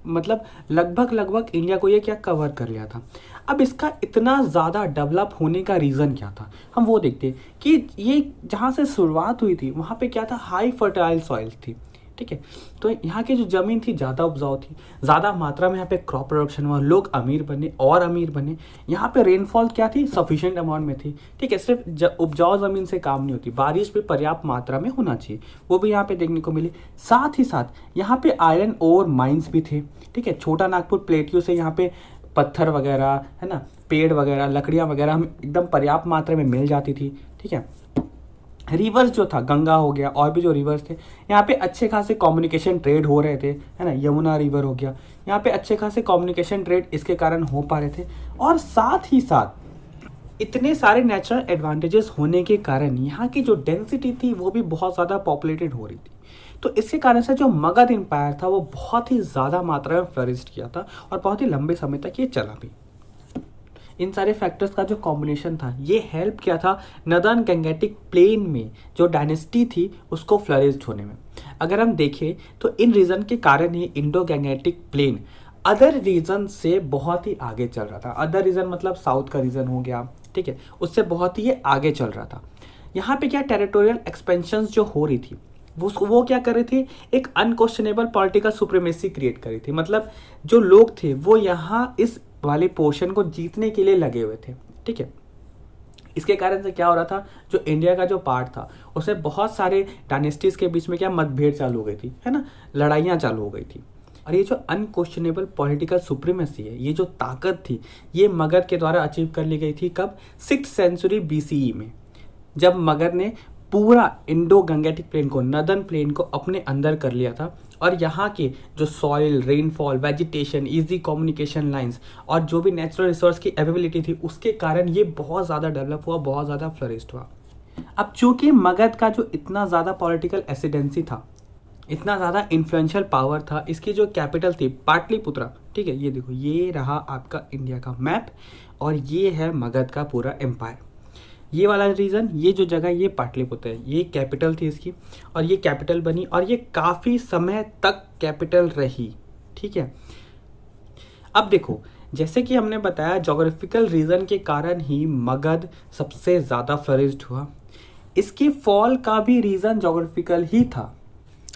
मतलब लगभग इंडिया को ये क्या कवर कर लिया था। अब इसका इतना ज़्यादा डेवलप होने का रीज़न क्या था, हम वो देखते हैं कि ये जहाँ से शुरुआत हुई थी वहाँ पे क्या था, हाई फर्टाइल सॉइल थी, ठीक है। तो यहाँ की जो ज़मीन थी ज़्यादा उपजाऊ थी, ज़्यादा मात्रा में यहाँ पे क्रॉप प्रोडक्शन हुआ, लोग अमीर बने और अमीर बने। यहाँ पे रेनफॉल क्या थी, सफिशिएंट अमाउंट में थी, ठीक है। सिर्फ उपजाऊ ज़मीन से काम नहीं होती, बारिश भी पर्याप्त मात्रा में होना चाहिए, वो भी यहाँ पे देखने को मिली। साथ ही साथ यहाँ पे आयरन ओर माइंस भी थे, ठीक है। छोटा नागपुर प्लेट्यू से यहाँ पे पत्थर वगैरह, है ना, पेड़ वगैरह, लकड़ियाँ वगैरह हम एकदम पर्याप्त मात्रा में मिल जाती थी, ठीक है। रिवर्स जो था, गंगा हो गया, और भी जो रिवर्स थे, यहाँ पे अच्छे खासे कम्युनिकेशन ट्रेड हो रहे थे, है ना। यमुना रिवर हो गया, यहाँ पे अच्छे खासे कम्युनिकेशन ट्रेड इसके कारण हो पा रहे थे। और साथ ही साथ इतने सारे नेचुरल एडवांटेजेस होने के कारण यहाँ की जो डेंसिटी थी वो भी बहुत ज़्यादा पॉपुलेटेड हो रही थी। तो इसके कारण से जो मगध एम्पायर था वो बहुत ही ज़्यादा मात्रा में फ्लरिश्ड किया था, और बहुत ही लंबे समय तक ये चला भी। इन सारे फैक्टर्स का जो कॉम्बिनेशन था ये हेल्प किया था नदर्न गंगेटिक प्लेन में जो डायनेस्टी थी उसको फ्लरिश्ड होने में। अगर हम देखें तो इन रीजन के कारण ही Indo Gangetic plain other region से बहुत ही आगे चल रहा था। अदर रीजन मतलब साउथ का रीजन हो गया, ठीक है, उससे बहुत ही आगे चल रहा था। यहाँ पे क्या टेरिटोरियल एक्सपेंशन जो हो रही थी वो क्या कर रही थी, एक अनक्वेश्चनेबल पॉलिटिकल सुप्रीमेसी क्रिएट कर रही थी। मतलब जो लोग थे वो यहाँ इस वाले पोर्शन को जीतने के लिए लगे हुए थे, ठीक है। इसके कारण से क्या हो रहा था, जो इंडिया का जो पार्ट था उसे बहुत सारे डायनेस्टीज के बीच में क्या मतभेद चालू हो गई थी, है ना, लड़ाइयाँ चालू हो गई थी। और ये जो अनक्वेश्चनेबल पॉलिटिकल सुप्रीमेसी है, ये जो ताकत थी, ये मगध के द्वारा अचीव कर ली गई थी। कब, 6th सेंचुरी BCE में, जब मगध ने पूरा इंडो गंगेटिक प्लेन को, नदर्न प्लेन को अपने अंदर कर लिया था। और यहाँ के जो soil, rainfall, vegetation, easy communication lines और जो भी नेचुरल रिसोर्स की अवेलेबिलिटी थी उसके कारण ये बहुत ज़्यादा डेवलप हुआ, बहुत ज़्यादा फ्लरिश्ड हुआ। अब चूंकि मगध का जो इतना ज़्यादा पॉलिटिकल एसिडेंसी था, इतना ज़्यादा इन्फ्लुएंशियल पावर था, इसकी जो कैपिटल थी पाटलिपुत्रा, ठीक है। ये देखो, ये रहा आपका इंडिया का मैप और ये है मगध का पूरा एम्पायर। ये वाला रीजन, ये जो जगह, ये पाटलिपुत्र है, ये कैपिटल थी इसकी, और ये कैपिटल बनी और ये काफ़ी समय तक कैपिटल रही, ठीक है। अब देखो, जैसे कि हमने बताया जोग्राफिकल रीजन के कारण ही मगध सबसे ज़्यादा फ्लरिश्ड हुआ। इसकी फॉल का भी रीज़न जोग्राफिकल ही था।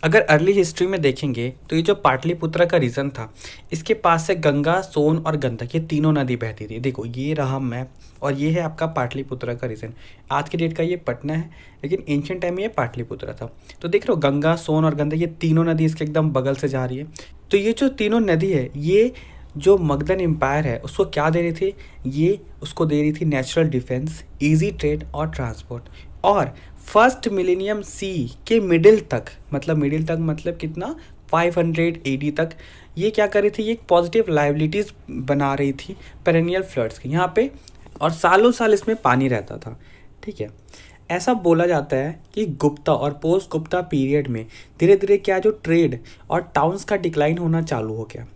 अगर अर्ली हिस्ट्री में देखेंगे तो ये जो पाटलिपुत्र का रीजन था, इसके पास से गंगा, सोन और गंडक ये तीनों नदी बहती थी। देखो ये रहा मैप और ये है आपका पाटलिपुत्र का रीजन। आज के डेट का ये पटना है, लेकिन एंशियंट टाइम में ये पाटलिपुत्र था। तो देख रहे हो गंगा, सोन और गंडक ये तीनों नदी इसके एकदम बगल से जा रही है। तो ये जो तीनों नदी है, ये जो मगधन एम्पायर है उसको क्या दे रही थी, ये उसको दे रही थी नेचुरल डिफेंस, इजी ट्रेड और ट्रांसपोर्ट। और फर्स्ट मिलेनियम सी के मिडिल तक मतलब कितना 500 AD तक ये क्या कर रही थी, ये एक पॉजिटिव लाइबिलिटीज़ बना रही थी पेरेनियल फ्लड्स की यहाँ पे, और सालों साल इसमें पानी रहता था। ठीक है, ऐसा बोला जाता है कि गुप्ता और पोस्ट गुप्ता पीरियड में धीरे धीरे क्या जो ट्रेड और टाउन्स का डिक्लाइन होना चालू हो गया।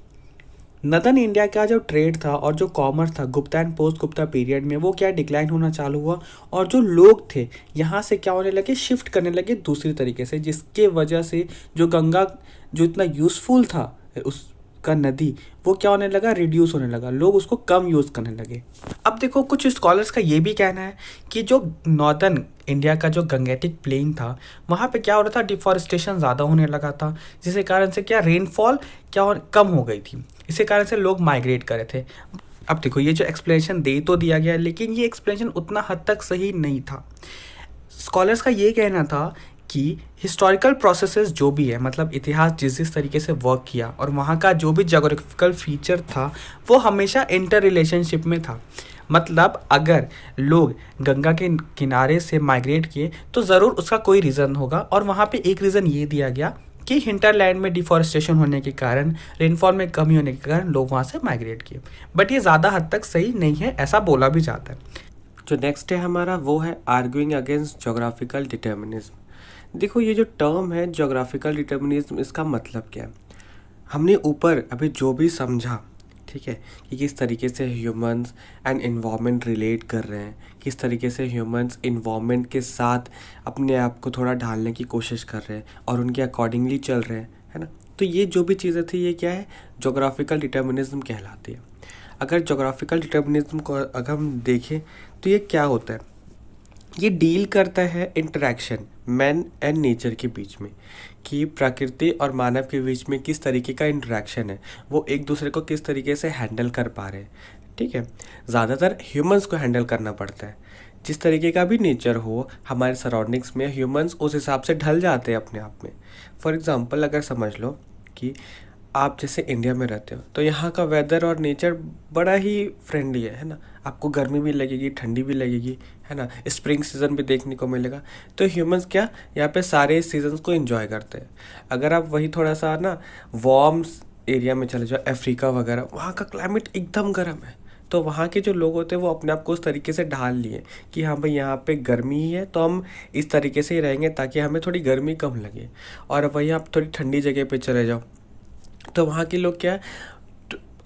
नदर्न इंडिया का जो ट्रेड था और जो कॉमर्स था Gupta and post Gupta period में, वो क्या डिक्लाइन होना चालू हुआ, और जो लोग थे यहाँ से क्या होने लगे, शिफ्ट करने लगे दूसरी तरीके से, जिसके वजह से जो गंगा जो इतना यूज़फुल था उसका नदी, वो क्या होने लगा, रिड्यूस होने लगा, लोग उसको कम यूज़ करने लगे। अब देखो कुछ स्कॉलर्स का ये भी कहना है कि जो नॉर्दर्न इंडिया का जो गंगेटिक प्लेन था, वहाँ पे क्या हो रहा था, डिफॉरेस्टेशन ज़्यादा होने लगा था, जिसके कारण से क्या रेनफॉल कम हो गई थी, इसी कारण से लोग माइग्रेट कर रहे थे। अब देखो ये जो एक्सप्लेनेशन दे तो दिया गया, लेकिन ये एक्सप्लेनेशन उतना हद तक सही नहीं था। स्कॉलर्स का ये कहना था कि हिस्टोरिकल प्रोसेसेस जो भी है, मतलब इतिहास जिस तरीके से वर्क किया और वहाँ का जो भी जोग्राफिकल फीचर था, वो हमेशा इंटर रिलेशनशिप में था। मतलब अगर लोग गंगा के किनारे से माइग्रेट किए तो ज़रूर उसका कोई रीज़न होगा, और वहाँ पे एक रीज़न ये दिया गया कि हिंटरलैंड में डिफॉरेस्टेशन होने के कारण, रेनफॉल में कमी होने के कारण लोग वहाँ से माइग्रेट किए। बट ये ज़्यादा हद तक सही नहीं है, ऐसा बोला भी जाता है। जो नेक्स्ट है हमारा वो है आर्ग्यूइंग अगेंस्ट जोग्राफिकल डिटर्मिनिज्म। देखो ये जो टर्म है जोग्राफिकल डिटर्मिनिज्म, इसका मतलब क्या है, हमने ऊपर अभी जो भी समझा, ठीक है, कि किस तरीके से ह्यूमंस एंड इन्वायरमेंट रिलेट कर रहे हैं, किस तरीके से ह्यूमंस इन्वायरमेंट के साथ अपने आप को थोड़ा ढालने की कोशिश कर रहे हैं और उनके अकॉर्डिंगली चल रहे हैं, है ना। तो ये जो भी चीज़ें थी, ये क्या है, जोग्राफिकल डिटर्मिनिज्म कहलाती है। अगर जोग्राफिकल डिटर्मिनिज्म को अगर हम देखें तो ये क्या होता है, ये डील करता है इंटरेक्शन मैन एंड नेचर के बीच में, कि प्रकृति और मानव के बीच में किस तरीके का इंटरेक्शन है, वो एक दूसरे को किस तरीके से हैंडल कर पा रहे हैं। ठीक है, ज़्यादातर ह्यूमंस को हैंडल करना पड़ता है, जिस तरीके का भी नेचर हो हमारे सराउंडिंग्स में, ह्यूमंस उस हिसाब से ढल जाते हैं अपने आप में। फॉर एग्ज़ाम्पल अगर समझ लो कि आप जैसे इंडिया में रहते हो, तो यहाँ का वेदर और नेचर बड़ा ही फ्रेंडली है ना, आपको गर्मी भी लगेगी, ठंडी भी लगेगी, है ना, स्प्रिंग सीज़न भी देखने को मिलेगा। तो ह्यूमंस क्या यहाँ पे सारे सीजन्स को एंजॉय करते हैं। अगर आप वही थोड़ा सा ना वार्म एरिया में चले जाओ, अफ्रीका वगैरह, वहाँ का क्लाइमेट एकदम गर्म है, तो वहाँ के जो लोग होते हैं वो अपने आप को उस तरीके से ढाल लिए कि हाँ भाई यहाँ पे गर्मी ही है, तो हम इस तरीके से ही रहेंगे ताकि हमें थोड़ी गर्मी कम लगे। और वहीं आप थोड़ी ठंडी जगह पे चले जाओ, तो वहाँ के लोग क्या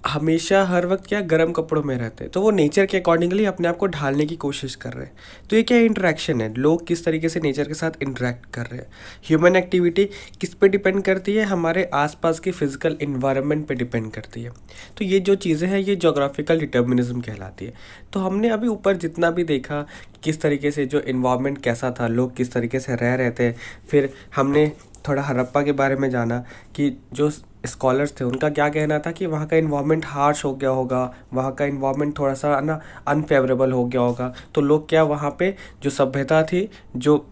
हमेशा हर वक्त क्या गर्म कपड़ों में रहते हैं, तो वो नेचर के अकॉर्डिंगली अपने आप को ढालने की कोशिश कर रहे हैं। तो ये क्या इंटरेक्शन है, लोग किस तरीके से नेचर के साथ इंटरेक्ट कर रहे हैं। ह्यूमन एक्टिविटी किस पे डिपेंड करती है, हमारे आसपास की फिजिकल इन्वायरमेंट पे डिपेंड करती है। तो ये जो चीज़ें हैं ये जोग्राफिकल डिटर्मिनिज्म कहलाती है। तो हमने अभी ऊपर जितना भी देखा किस तरीके से जो इन्वायरमेंट कैसा था, लोग किस तरीके से रह रहे थे, फिर हमने थोड़ा हड़प्पा के बारे में जाना कि जो स्कॉलर्स थे उनका क्या कहना था कि वहाँ का इन्वायरमेंट हार्श हो गया होगा, वहाँ का इन्वायरमेंट थोड़ा सा ना अनफेवरेबल हो गया होगा, तो लोग क्या वहाँ पे जो सभ्यता थी, जो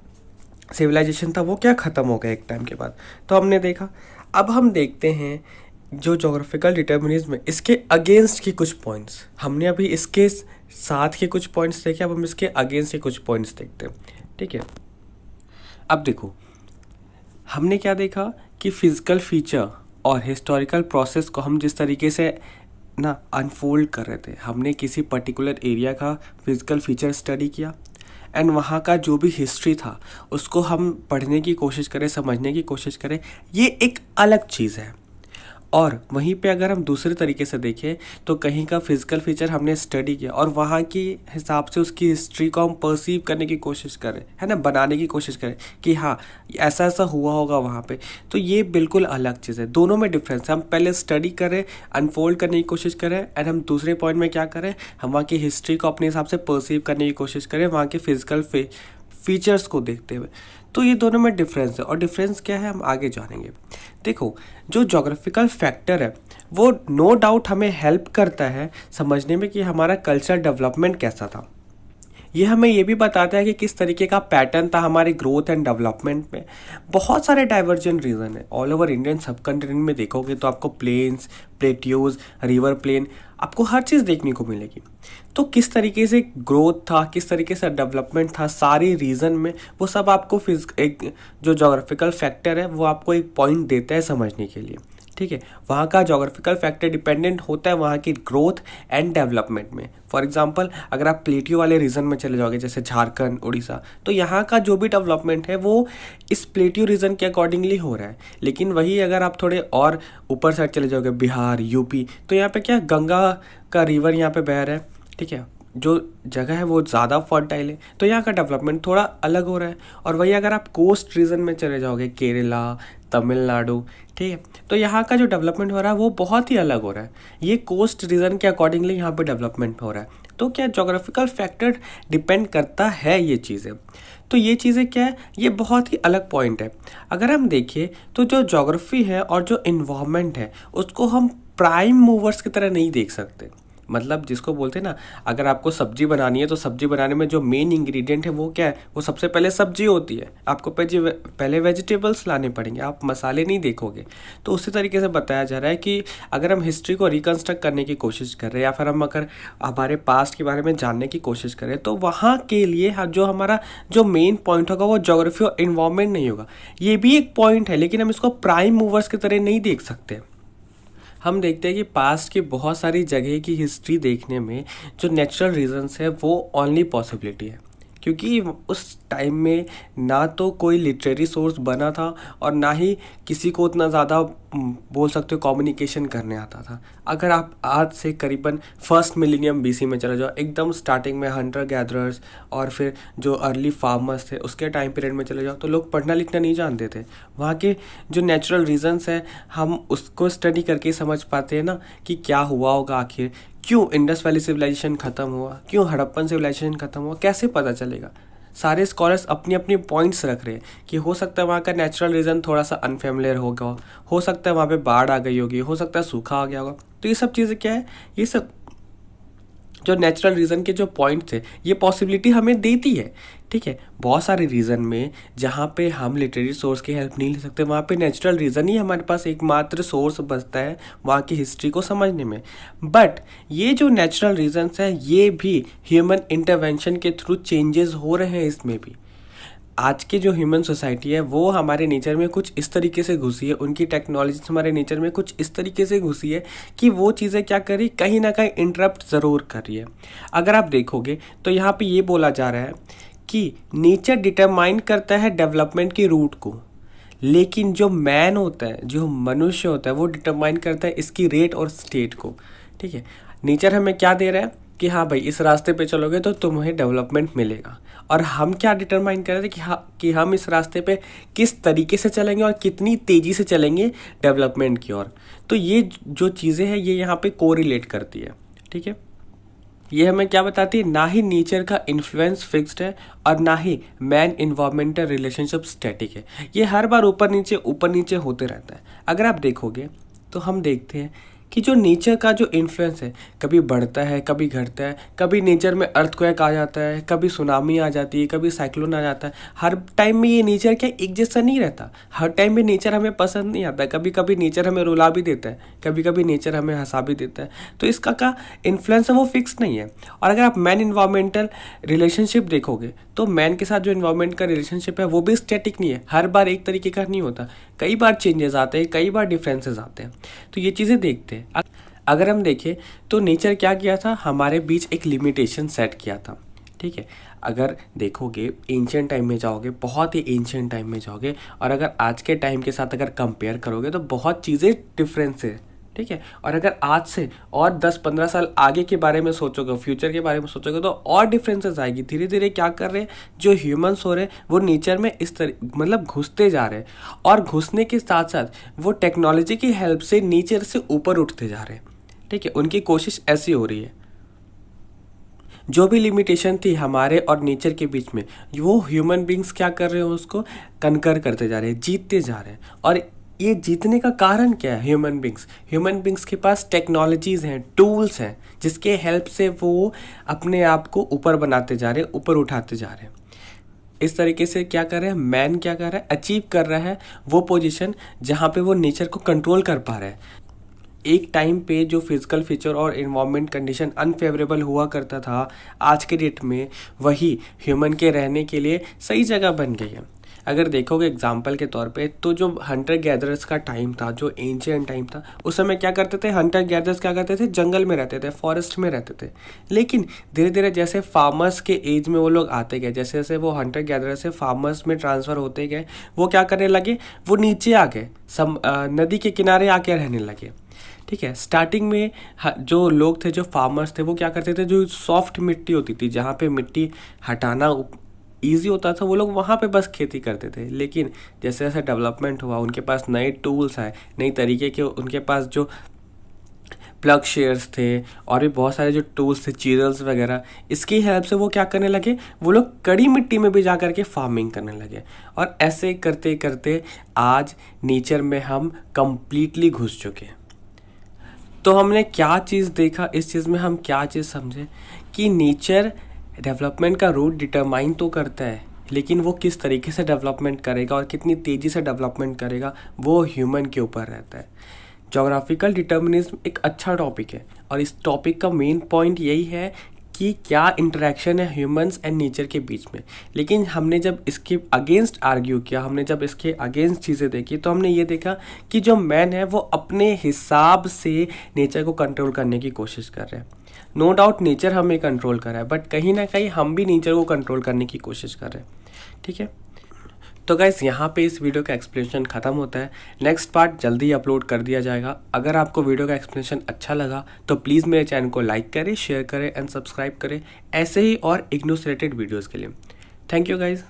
सिविलाइजेशन था, वो क्या ख़त्म हो गया एक टाइम के बाद। तो हमने देखा। अब हम देखते हैं जो जोग्राफिकल डिटर्मिनिज्म है, इसके अगेंस्ट की कुछ पॉइंट्स। हमने अभी इसके साथ के कुछ पॉइंट्स देखे, अब हम इसके अगेंस्ट के कुछ पॉइंट्स देखते हैं। ठीक है, अब देखो हमने क्या देखा कि फिज़िकल फीचर और हिस्टोरिकल प्रोसेस को हम जिस तरीके से ना अनफोल्ड कर रहे थे, हमने किसी पर्टिकुलर एरिया का फिज़िकल फीचर स्टडी किया एंड वहाँ का जो भी हिस्ट्री था उसको हम पढ़ने की कोशिश करें, समझने की कोशिश करें, ये एक अलग चीज़ है। और वहीं पे अगर हम दूसरे तरीके से देखें तो कहीं का फिजिकल फीचर हमने स्टडी किया और वहाँ की हिसाब से उसकी हिस्ट्री को हम परसीव करने की कोशिश करें, है ना, बनाने की कोशिश करें कि हाँ ऐसा ऐसा हुआ होगा वहाँ पे, तो ये बिल्कुल अलग चीज़ है। दोनों में डिफरेंस है। हम पहले स्टडी करें, अनफोल्ड करने की कोशिश करें, एंड हम दूसरे पॉइंट में क्या करें, हम वहाँ की हिस्ट्री को अपने हिसाब से परसीव करने की कोशिश करें वहाँ के फिजिकल फीचर्स को देखते हुए। तो ये दोनों में डिफरेंस है, और डिफरेंस क्या है हम आगे जानेंगे। देखो, जो जोग्राफिकल फैक्टर है वो नो डाउट हमें हेल्प करता है समझने में कि हमारा कल्चर डेवलपमेंट कैसा था। ये हमें ये भी बताता है कि किस तरीके का पैटर्न था हमारे ग्रोथ एंड डेवलपमेंट में। बहुत सारे डाइवर्जेंट रीज़न है। ऑल ओवर इंडियन सब कंट्रीन में देखोगे तो आपको प्लेन्स, प्लेट्यूज, रिवर प्लेन, आपको हर चीज़ देखने को मिलेगी। तो किस तरीके से ग्रोथ था, किस तरीके से डेवलपमेंट था सारी रीजन में, वो सब आपको एक जो जोग्राफिकल फैक्टर है वो आपको एक पॉइंट देता है समझने के लिए। ठीक है, वहाँ का जोग्राफिकल फैक्टर डिपेंडेंट होता है वहाँ की ग्रोथ एंड डेवलपमेंट में। फॉर एग्जांपल, अगर आप प्लेटियो वाले रीजन में चले जाओगे जैसे झारखंड, उड़ीसा, तो यहाँ का जो भी डेवलपमेंट है वो इस प्लेटियो रीजन के अकॉर्डिंगली हो रहा है। लेकिन वही अगर आप थोड़े और ऊपर साइड चले जाओगे, बिहार, यूपी, तो यहाँ पे क्या गंगा का रिवर यहाँ पे बह रहा है। ठीक है, जो जगह है वो ज़्यादा फर्टाइल है, तो यहाँ का डेवलपमेंट थोड़ा अलग हो रहा है। और वही अगर आप कोस्ट रीजन में चले जाओगे, केरला, तमिलनाडु, ठीक है, तो यहाँ का जो डेवलपमेंट हो रहा है वो बहुत ही अलग हो रहा है। ये कोस्ट रीजन के अकॉर्डिंगली यहाँ पे डेवलपमेंट हो रहा है। तो क्या जोग्राफिकल फैक्टर डिपेंड करता है ये चीज़ें। तो ये चीज़ें क्या है, ये बहुत ही अलग पॉइंट है। अगर हम देखें तो जो जोग्राफी है और जो इन्वायरमेंट है उसको हम प्राइम मूवर्स की तरह नहीं देख सकते। मतलब जिसको बोलते हैं ना, अगर आपको सब्जी बनानी है तो सब्जी बनाने में जो मेन इंग्रेडिएंट है वो क्या है, वो सबसे पहले सब्जी होती है। आपको पहले वेजिटेबल्स लाने पड़ेंगे, आप मसाले नहीं देखोगे। तो उसी तरीके से बताया जा रहा है कि अगर हम हिस्ट्री को रिकन्स्ट्रक्ट करने की कोशिश कर रहे हैं या फिर हम अगर हमारे पास्ट के बारे में जानने की कोशिश करें तो वहाँ के लिए जो हमारा जो मेन पॉइंट होगा वो ज्योग्राफी और इन्वायरमेंट नहीं होगा। ये भी एक पॉइंट है, लेकिन हम इसको प्राइम मूवर्स की तरह नहीं देख सकते। हम देखते हैं कि पास्ट की बहुत सारी जगह की हिस्ट्री देखने में जो नेचुरल रीजंस है वो ओनली पॉसिबिलिटी है, क्योंकि उस टाइम में ना तो कोई लिटरेरी सोर्स बना था और ना ही किसी को उतना ज़्यादा बोल सकते हो कम्युनिकेशन करने आता था। अगर आप आज से करीबन फर्स्ट मिलेनियम बीसी में चले जाओ, एकदम स्टार्टिंग में हंटर गैदरर्स और फिर जो अर्ली फार्मर्स थे उसके टाइम पीरियड में चले जाओ, तो लोग पढ़ना लिखना नहीं जानते थे। वहाँ के जो नेचुरल रीजंस है हम उसको स्टडी करके समझ पाते हैं ना कि क्या हुआ होगा, आखिर क्यों इंडस वैली सिविलाइजेशन ख़त्म हुआ, क्यों हड़प्पन सिविलाइजेशन ख़त्म हुआ, कैसे पता चलेगा। सारे स्कॉलर्स अपनी अपनी पॉइंट्स रख रहे हैं कि हो सकता है वहाँ का नेचुरल रीज़न थोड़ा सा अनफेमिलियर होगा, हो सकता है वहाँ पे बाढ़ आ गई होगी, हो सकता है सूखा आ गया होगा। तो ये सब चीज़ें क्या है, ये सब जो नेचुरल रीज़न के जो पॉइंट थे ये पॉसिबिलिटी हमें देती है। ठीक है, बहुत सारे रीज़न में जहाँ पे हम लिटरेरी सोर्स की हेल्प नहीं ले सकते, वहाँ पे नेचुरल रीज़न ही हमारे पास एकमात्र सोर्स बचता है वहाँ की हिस्ट्री को समझने में। बट ये जो नेचुरल रीजंस है ये भी ह्यूमन इंटरवेंशन के थ्रू चेंजेस हो रहे हैं। इसमें भी आज की जो ह्यूमन सोसाइटी है वो हमारे नेचर में कुछ इस तरीके से घुसी है, उनकी टेक्नोलॉजी हमारे नेचर में कुछ इस तरीके से घुसी है कि वो चीज़ें क्या करी, कहीं ना कहीं इंटरप्ट ज़रूर कर रही है। अगर आप देखोगे तो यहाँ पे ये बोला जा रहा है कि नेचर डिटरमाइन करता है डेवलपमेंट की रूट को, लेकिन जो मैन होता है, जो मनुष्य होता है, वो डिटरमाइन करता है इसकी रेट और स्टेट को। ठीक है, नेचर हमें क्या दे रहा है कि हाँ भाई इस रास्ते पे चलोगे तो तुम्हें डेवलपमेंट मिलेगा, और हम क्या डिटरमाइन कर रहे थे कि हम इस रास्ते पे किस तरीके से चलेंगे और कितनी तेज़ी से चलेंगे डेवलपमेंट की ओर। तो ये जो चीज़ें हैं ये यहाँ पे कोरिलेट करती है। ठीक है, ये हमें क्या बताती है, ना ही नेचर का इन्फ्लुएंस फिक्स्ड है और ना ही मैन इन्वायरमेंटल रिलेशनशिप स्टैटिक है। ये हर बार ऊपर नीचे होते रहता है। अगर आप देखोगे तो हम देखते हैं कि जो नेचर का जो इन्फ्लुएंस है कभी बढ़ता है कभी घटता है, कभी नेचर में अर्थक्वेक आ जाता है, कभी सुनामी आ जाती है, कभी साइक्लोन आ जाता है। हर टाइम में ये नेचर क्या एक जैसा नहीं रहता, हर टाइम में नेचर हमें पसंद नहीं आता। कभी कभी नेचर हमें रुला भी देता है, कभी कभी नेचर हमें हंसा भी देता है। तो इसका का इन्फ्लुएंस है वो फिक्स नहीं है। और अगर आप मैन इन्वायरमेंटल रिलेशनशिप देखोगे तो मैन के साथ जो इन्वायरमेंट का रिलेशनशिप है वो भी स्टैटिक नहीं है, हर बार एक तरीके का नहीं होता, कई बार चेंजेस आते हैं, कई बार डिफरेंसेस आते हैं। तो ये चीज़ें देखते हैं। अगर हम देखें तो नेचर क्या किया था, हमारे बीच एक लिमिटेशन सेट किया था। ठीक है, अगर देखोगे एंशियंट टाइम में जाओगे, बहुत ही एंशियंट टाइम में जाओगे, और अगर आज के टाइम के साथ अगर कंपेयर करोगे तो बहुत चीज़ें डिफरेंस है, ठीक है। और अगर आज से और 10-15 साल आगे के बारे में सोचोगे, फ्यूचर के बारे में सोचोगे, तो और डिफरेंसेस आएगी। धीरे धीरे क्या कर रहे हैं जो ह्यूमंस हो रहे हैं वो नेचर में इस तरह मतलब घुसते जा रहे हैं, और घुसने के साथ साथ वो टेक्नोलॉजी की हेल्प से नेचर से ऊपर उठते जा रहे हैं, ठीक है। उनकी कोशिश ऐसी हो रही है। जो भी लिमिटेशन थी हमारे और नेचर के बीच में, वो ह्यूमन बींग्स क्या कर रहे हैं, उसको कनकर करते जा रहे हैं, जीतते जा रहे हैं। और ये जीतने का कारण क्या है? ह्यूमन बींग्स के पास टेक्नोलॉजीज़ हैं, टूल्स हैं, जिसके हेल्प से वो अपने आप को ऊपर बनाते जा रहे हैं, ऊपर उठाते जा रहे हैं। इस तरीके से क्या कर रहे हैं, मैन क्या कर रहा है, अचीव कर रहा है वो पोजीशन जहाँ पे वो नेचर को कंट्रोल कर पा रहा है। एक टाइम पे जो फिजिकल फीचर और इन्वायरमेंट कंडीशन अनफेवरेबल हुआ करता था, आज के डेट में वही ह्यूमन के रहने के लिए सही जगह बन गई है। अगर देखोगे एग्जाम्पल के तौर पे, तो जो हंटर गैदरर्स का टाइम था, जो एंशियंट टाइम था, उस समय क्या करते थे, हंटर गैदरर्स क्या करते थे, जंगल में रहते थे, फॉरेस्ट में रहते थे। लेकिन धीरे धीरे जैसे फार्मर्स के एज में वो लोग आते गए, जैसे जैसे वो हंटर गैदरर्स से फार्मर्स में ट्रांसफ़र होते गए, वो क्या करने लगे, वो नीचे आ गए, नदी के किनारे आके रहने लगे, ठीक है। स्टार्टिंग में जो लोग थे, जो फार्मर्स थे, वो क्या करते थे, जो सॉफ्ट मिट्टी होती थी, जहाँ पे मिट्टी हटाना ईजी होता था, वो लोग वहाँ पे बस खेती करते थे। लेकिन जैसे जैसे डेवलपमेंट हुआ, उनके पास नए टूल्स आए, नई तरीके के, उनके पास जो प्लग शेयर्स थे और भी बहुत सारे जो टूल्स थे, चीजल्स वगैरह, इसकी हेल्प से वो क्या करने लगे, वो लोग कड़ी मिट्टी में भी जा करके फार्मिंग करने लगे। और ऐसे करते करते आज नेचर में हम कंप्लीटली घुस चुके हैं। तो हमने क्या चीज़ देखा, इस चीज़ में हम क्या चीज़ समझे कि नेचर डेवलपमेंट का रूट डिटरमाइन तो करता है, लेकिन वो किस तरीके से डेवलपमेंट करेगा और कितनी तेज़ी से डेवलपमेंट करेगा वो ह्यूमन के ऊपर रहता है। जोग्राफिकल डिटर्मिनिज्म एक अच्छा टॉपिक है, और इस टॉपिक का मेन पॉइंट यही है कि क्या इंटरेक्शन है ह्यूमंस एंड नेचर के बीच में। लेकिन हमने जब इसके अगेंस्ट आर्ग्यू किया, हमने जब इसके अगेंस्ट चीज़ें देखी, तो हमने ये देखा कि जो मैन है वो अपने हिसाब से नेचर को कंट्रोल करने की कोशिश कर रहे हैं। नो डाउट नेचर हमें कंट्रोल कर रहा है, बट कहीं ना कहीं हम भी नेचर को कंट्रोल करने की कोशिश कर रहे हैं, ठीक है। तो गाइस यहाँ पे इस वीडियो का एक्सप्लेनेशन ख़त्म होता है। नेक्स्ट पार्ट जल्दी अपलोड कर दिया जाएगा। अगर आपको वीडियो का एक्सप्लेनेशन अच्छा लगा तो प्लीज़ मेरे चैनल को लाइक करें, शेयर करें एंड सब्सक्राइब करें ऐसे ही और इग्नू से रिलेटेड वीडियोज़ के लिए। Thank you guys.